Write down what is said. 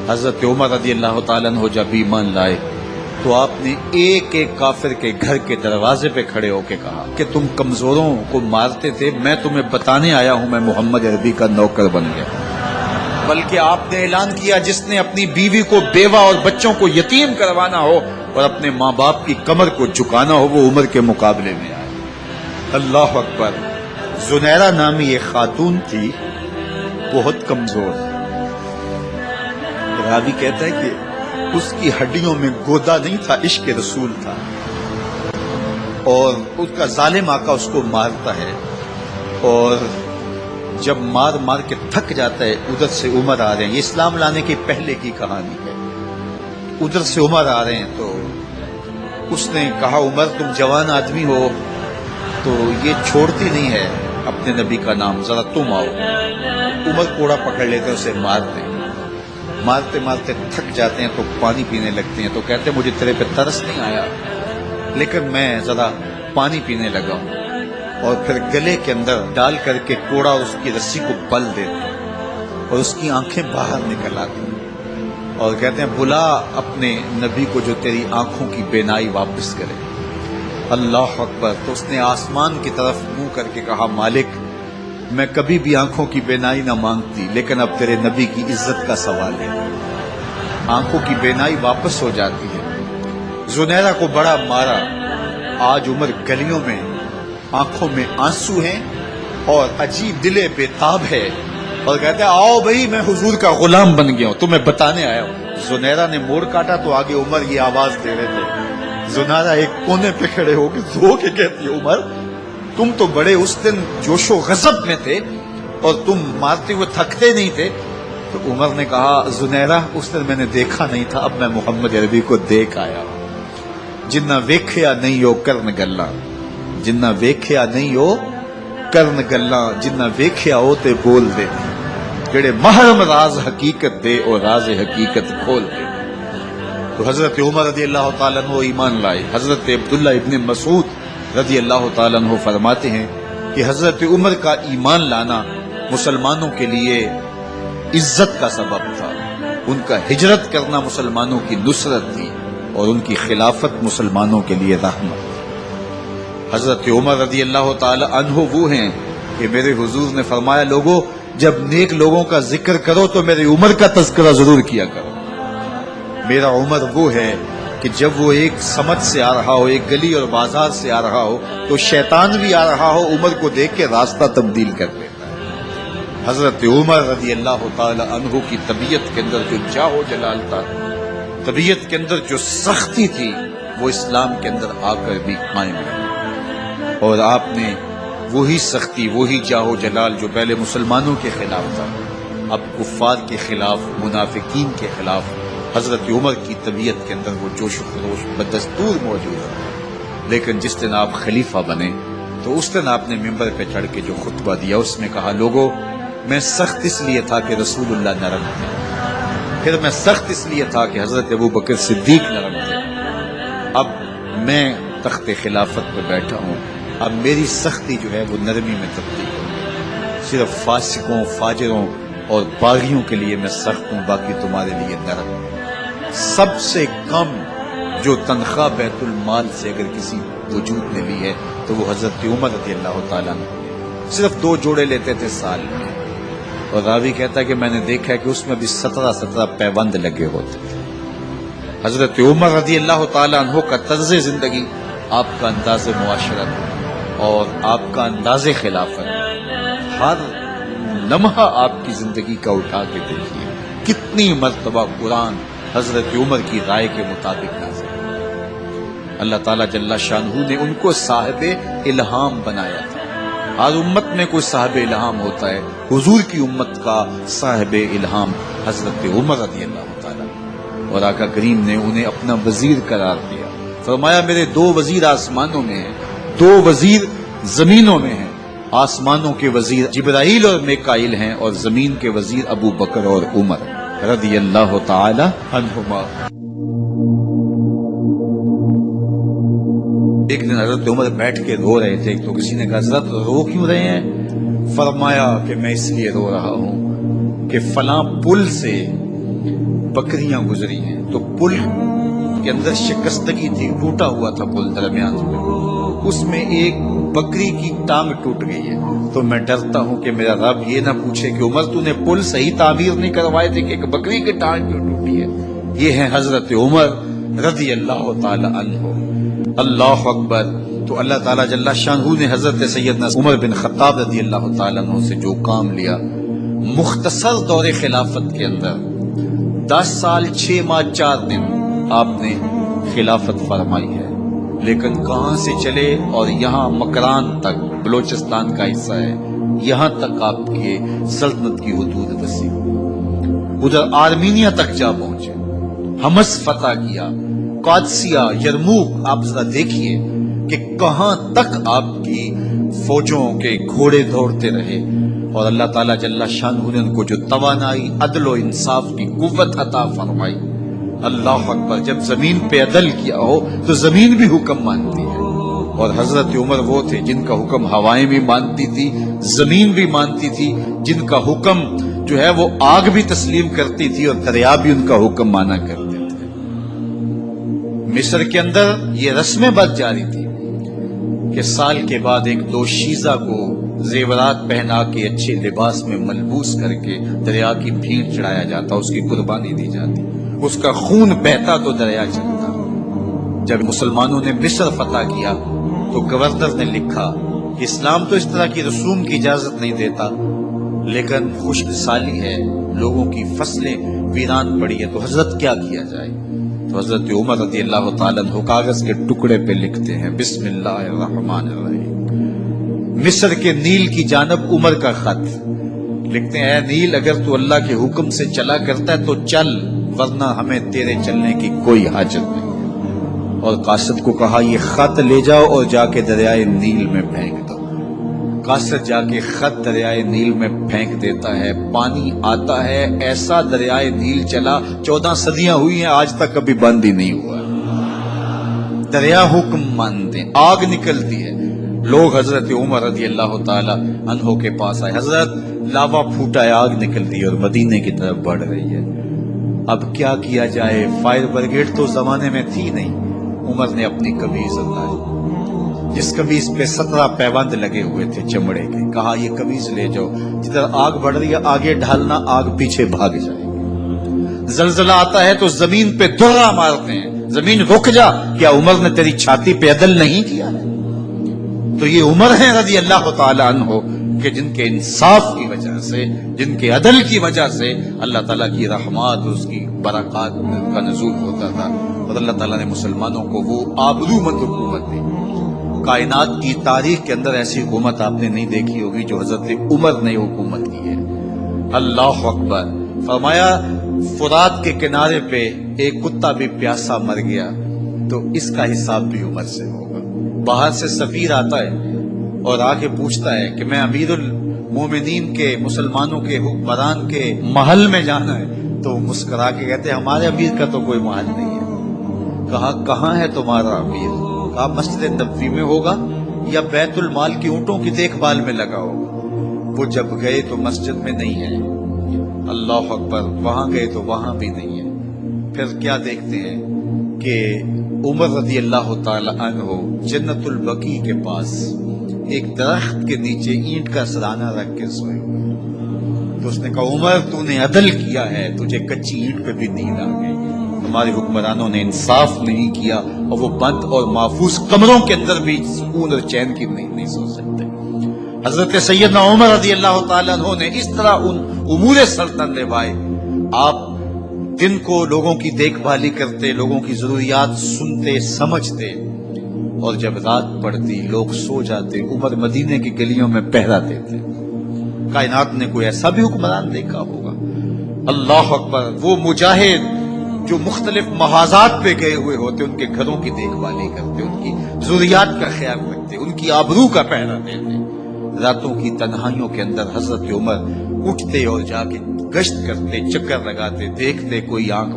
حضرت عمر رضی اللہ تعالیٰ عنہ جب ایمان لائے تو آپ نے ایک ایک کافر کے گھر کے دروازے پہ کھڑے ہو کے کہا کہ تم کمزوروں کو مارتے تھے، میں تمہیں بتانے آیا ہوں میں محمد عربی کا نوکر بن گیا۔ بلکہ آپ نے اعلان کیا جس نے اپنی بیوی کو بیوہ اور بچوں کو یتیم کروانا ہو اور اپنے ماں باپ کی کمر کو جھکانا ہو وہ عمر کے مقابلے میں آئے۔ اللہ اکبر۔ زنیرہ نامی ایک خاتون تھی، بہت کمزور، راوی کہتا ہے کہ اس کی ہڈیوں میں گودا نہیں تھا، عشق رسول تھا، اور اس کا ظالم آقا اس کو مارتا ہے، اور جب مار مار کے تھک جاتا ہے ادھر سے عمر آ رہے ہیں، یہ اسلام لانے کے پہلے کی کہانی ہے، ادھر سے عمر آ رہے ہیں تو اس نے کہا عمر تم جوان آدمی ہو تو یہ چھوڑتی نہیں ہے اپنے نبی کا نام، ذرا تم آؤ۔ عمر کوڑا پکڑ لیتے اسے مارتے مارتے مارتے تھک جاتے ہیں تو پانی پینے لگتے ہیں، تو کہتے ہیں مجھے تیرے پہ ترس نہیں آیا لیکن میں ذرا پانی پینے لگا ہوں، اور پھر گلے کے اندر ڈال کر کے کوڑا اس کی رسی کو بل دیتے اور اس کی آنکھیں باہر نکل آتی اور کہتے ہیں بلا اپنے نبی کو جو تیری آنکھوں کی بینائی واپس کرے۔ اللہ اکبر۔ تو اس نے آسمان کی طرف منہ کر کے کہا مالک میں کبھی بھی آنکھوں کی بینائی نہ مانگتی لیکن اب تیرے نبی کی عزت کا سوال ہے۔ آنکھوں کی بینائی واپس ہو جاتی ہے۔ زنیرہ کو بڑا مارا، آج عمر گلیوں میں آنکھوں میں آنسو ہیں اور عجیب دل بےتاب ہے، اور کہتے ہیں آؤ بھئی میں حضور کا غلام بن گیا ہوں، تمہیں بتانے آیا ہوں۔ زنیرہ نے موڑ کاٹا تو آگے عمر یہ آواز دے رہے تھے۔ زنیرہ ایک کونے پہ کھڑے ہو کے رو کے کہتی ہے عمر تم تو بڑے اس دن جوش و غضب میں تھے اور تم مارتے ہوئے تھکتے نہیں تھے۔ تو عمر نے کہا زنیرہ اس دن میں نے دیکھا نہیں تھا، اب میں محمد عربی کو دیکھ آیا ہوں۔ جنہ ویکھیا نہیں ہو کرن گلاں، جنہ ویکھیا نہیں ہو کرن گلاں، جنہ ویکھیا ہو تے بول دے، جڑے محرم راز حقیقت دے اور راز حقیقت کھول دے۔ تو حضرت عمر رضی اللہ تعالیٰ عنہ ایمان لائے۔ حضرت عبداللہ ابن مسعود رضی اللہ تعالیٰ عنہ فرماتے ہیں کہ حضرت عمر کا ایمان لانا مسلمانوں کے لیے عزت کا سبب تھا، ان کا ہجرت کرنا مسلمانوں کی نصرت تھی اور ان کی خلافت مسلمانوں کے لیے رحمت۔ حضرت عمر رضی اللہ تعالیٰ عنہ وہ ہیں کہ میرے حضور نے فرمایا لوگوں جب نیک لوگوں کا ذکر کرو تو میرے عمر کا تذکرہ ضرور کیا کرو۔ میرا عمر وہ ہے کہ جب وہ ایک سمت سے آ رہا ہو، ایک گلی اور بازار سے آ رہا ہو تو شیطان بھی آ رہا ہو عمر کو دیکھ کے راستہ تبدیل کر دیتا ہے۔ حضرت عمر رضی اللہ تعالی عنہ کی طبیعت کے اندر جو جاہ و جلال تھا، طبیعت کے اندر جو سختی تھی وہ اسلام کے اندر آ کر بھی قائم رہی، اور آپ نے وہی سختی وہی جاہ و جلال جو پہلے مسلمانوں کے خلاف تھا اب کفار کے خلاف منافقین کے خلاف حضرت عمر کی طبیعت کے اندر وہ جوش و خروش بدستور موجود ہے۔ لیکن جس دن آپ خلیفہ بنے تو اس دن آپ نے ممبر پہ چڑھ کے جو خطبہ دیا اس میں کہا لوگوں میں سخت اس لیے تھا کہ رسول اللہ نرم تھے، پھر میں سخت اس لیے تھا کہ حضرت ابو بکر صدیق نرم تھے، اب میں تخت خلافت پہ بیٹھا ہوں، اب میری سختی جو ہے وہ نرمی میں تبدیل ہو، صرف فاسقوں فاجروں اور باغیوں کے لیے میں سخت ہوں، باقی تمہارے لیے نرم ہوں۔ سب سے کم جو تنخواہ بیت المال سے اگر کسی وجود نے لی ہے تو وہ حضرت عمر رضی اللہ تعالیٰ عنہ، صرف 2 جوڑے لیتے تھے سال میں، اور راوی کہتا ہے کہ میں نے دیکھا ہے کہ اس میں بھی 17 پیوند لگے ہوتے تھے۔ حضرت عمر رضی اللہ تعالیٰ عنہ کا طرز زندگی، آپ کا انداز معاشرت اور آپ کا انداز خلافت، ہر لمحہ آپ کی زندگی کا اٹھا کے دیکھیے کتنی مرتبہ قرآن حضرت عمر کی رائے کے مطابق نازل۔ اللہ تعالیٰ جل شانہ نے ان کو صاحب الہام بنایا تھا۔ ہر امت میں کوئی صاحب الہام ہوتا ہے، حضور کی امت کا صاحب الہام حضرت عمر رضی اللہ تعالیٰ، اور آقا کریم نے انہیں اپنا وزیر قرار دیا۔ فرمایا میرے 2 وزیر آسمانوں میں ہیں، 2 وزیر زمینوں میں ہیں۔ آسمانوں کے وزیر جبرائیل اور میکائیل ہیں اور زمین کے وزیر ابو بکر اور عمر رضی اللہ تعالی عنہما۔ ایک دن حضرت عمر بیٹھ کے رو رہے تھے تو کسی نے کہا حضرت رو کیوں رہے ہیں؟ فرمایا کہ میں اس لیے رو رہا ہوں کہ فلاں پل سے بکریاں گزری ہیں، تو پل کے اندر شکستگی تھی، ٹوٹا ہوا تھا پل درمیان میں، اس میں ایک بکری کی ٹانگ ٹوٹ گئی ہے۔ تو میں ڈرتا ہوں کہ میرا رب یہ نہ پوچھے کہ عمر تو نے پل صحیح تعمیر نہیں کروائے تھے کہ ایک بکری کی ٹانگ کیوں ٹوٹی ہے۔ یہ ہے حضرت عمر رضی اللہ تعالی عنہ۔ اللہ اکبر۔ تو اللہ تعالیٰ جل شانہ نے حضرت سیدنا عمر بن خطاب رضی اللہ تعالیٰ عنہ سے جو کام لیا، مختصر دور خلافت کے اندر 10 سال 6 ماہ 4 دن آپ نے خلافت فرمائی ہے، لیکن کہاں سے چلے اور یہاں مکران تک، بلوچستان کا حصہ ہے، یہاں تک آپ کی سلطنت کی حدود رسی، ادھر آرمینیا تک جا پہنچے، حمص فتح کیا، قادسیہ، یرموک۔ آپ ذرا دیکھیے کہ کہاں تک آپ کی فوجوں کے گھوڑے دوڑتے رہے، اور اللہ تعالیٰ جل شانہ نے ان کو جو توانائی، عدل و انصاف کی قوت عطا فرمائی۔ اللہ اکبر۔ جب زمین پہ عدل کیا ہو تو زمین بھی حکم مانتی ہے، اور حضرت عمر وہ تھے جن کا حکم ہوائیں بھی مانتی تھی، زمین بھی مانتی تھی، جن کا حکم جو ہے وہ آگ بھی تسلیم کرتی تھی اور دریا بھی ان کا حکم مانا کرتے تھے۔ مصر کے اندر یہ رسم بد جاری تھی کہ سال کے بعد ایک دوشیزہ کو زیورات پہنا کے اچھے لباس میں ملبوس کر کے دریا کی بھیڑ چڑھایا جاتا، اس کی قربانی دی جاتی، اس کا خون بہتا تو دریا چلتا۔ جب مسلمانوں نے مصر فتح کیا تو گورنر نے لکھا کہ اسلام تو اس طرح کی رسوم کی اجازت نہیں دیتا، لیکن خشک سالی ہے، لوگوں کی فصلیں ویران پڑی ہے، تو حضرت کیا کیا جائے؟ تو حضرت عمر رضی اللہ تعالیٰ عنہ کاغذ کے ٹکڑے پہ لکھتے ہیں، بسم اللہ الرحمن الرحیم۔ مصر کے نیل کی جانب عمر کا خط لکھتے ہیں، اے نیل، اگر تو اللہ کے حکم سے چلا کرتا ہے تو چل، ورنہ ہمیں تیرے چلنے کی کوئی حاجت نہیں۔ اور قاصد کو کہا یہ خط لے جاؤ اور جا کے دریائے نیل میں پھینک دو۔ قاصد جا کے خط دریائے نیل میں پھینک دیتا ہے، پانی آتا ہے، ایسا دریائے نیل چلا، 14 صدیاں ہوئی ہیں، آج تک کبھی بند ہی نہیں ہوا۔ دریا حکم مانتے، آگ نکلتی ہے، لوگ حضرت عمر رضی اللہ تعالی عنہ کے پاس آئے، حضرت لاوا پھوٹا ہے، آگ نکلتی ہے اور مدینے کی طرف بڑھ رہی ہے، اب کیا کیا جائے؟ فائر بریگیڈ تو زمانے میں تھی نہیں۔ عمر نے اپنی قمیض اتاری، جس قمیض پہ 17 پیوند لگے ہوئے تھے چمڑے کے، کہا یہ قمیض لے جاؤ، جدھر آگ بڑھ رہی ہے آگے ڈھالنا، آگ پیچھے بھاگ جائے گی۔ زلزلہ آتا ہے تو زمین پہ درہ مارتے ہیں، زمین رک جا، کیا عمر نے تیری چھاتی پہ عدل نہیں کیا ہے؟ تو یہ عمر ہیں رضی اللہ تعالی عنہ کہ جن کے انصاف کی وجہ سے، جن کے عدل کی وجہ سے اللہ تعالیٰ کی رحمات اور اس کی برکات کا نزول ہوتا تھا، اور اللہ تعالیٰ نے مسلمانوں کو وہ آبرومند حکومت دی۔ کائنات کی تاریخ کے اندر ایسی حکومت آپ نے نہیں دیکھی ہوگی جو حضرت عمر نے حکومت کی ہے۔ اللہ اکبر۔ فرمایا فرات کے کنارے پہ ایک کتا بھی پیاسا مر گیا تو اس کا حساب بھی عمر سے ہوگا۔ باہر سے سفیر آتا ہے اور آ کے پوچھتا ہے کہ میں امیر المومنین کے، مسلمانوں کے حکمران کے محل میں جانا ہے، تو وہ مسکرا کے کہتے ہیں ہمارے امیر کا تو کوئی محل نہیں ہے۔ کہا کہاں ہے تمہارا امیر؟ کہا مسجد نبوی میں ہوگا یا بیت المال کی اونٹوں کی دیکھ بھال میں لگا ہوگا۔ وہ جب گئے تو مسجد میں نہیں ہے، اللہ اکبر، وہاں گئے تو وہاں بھی نہیں ہے۔ پھر کیا دیکھتے ہیں کہ عمر رضی اللہ تعالی عنہ جنت البقیع کے پاس ایک درخت کے نیچے اینٹ کا سرانہ رکھ کے سوئے ہوئے، تو اس نے کہا عمر تو نے عدل کیا ہے، تجھے کچی اینٹ پہ بھی نیند آ گئی، ہمارے حکمرانوں نے انصاف نہیں کیا، اور وہ بند اور محفوظ کمروں کے اندر بھی سکون اور چین کی نہیں سو سکتے۔ حضرت سیدنا عمر رضی اللہ تعالیٰ عنہ نے اس طرح ان امور سلطنت نبھائے۔ آپ دن کو لوگوں کی دیکھ بھالی کرتے، لوگوں کی ضروریات سنتے سمجھتے، اور جب رات پڑتی لوگ سو جاتے، عمر مدینے کی گلیوں میں پہرا دیتے۔ کائنات نے کوئی ایسا بھی حکمران دیکھا ہوگا؟ اللہ اکبر۔ وہ مجاہد جو مختلف محاذات پہ گئے ہوئے ہوتے، ان کے گھروں کی دیکھ بھالی کرتے، ان کی ضروریات کا خیال رکھتے، ان کی آبرو کا پہرا دیتے۔ راتوں کی تنہائیوں کے اندر حضرت عمر اٹھتے اور جا کے گشت کرتے، چکر لگاتے، دیکھتے کوئی آنکھ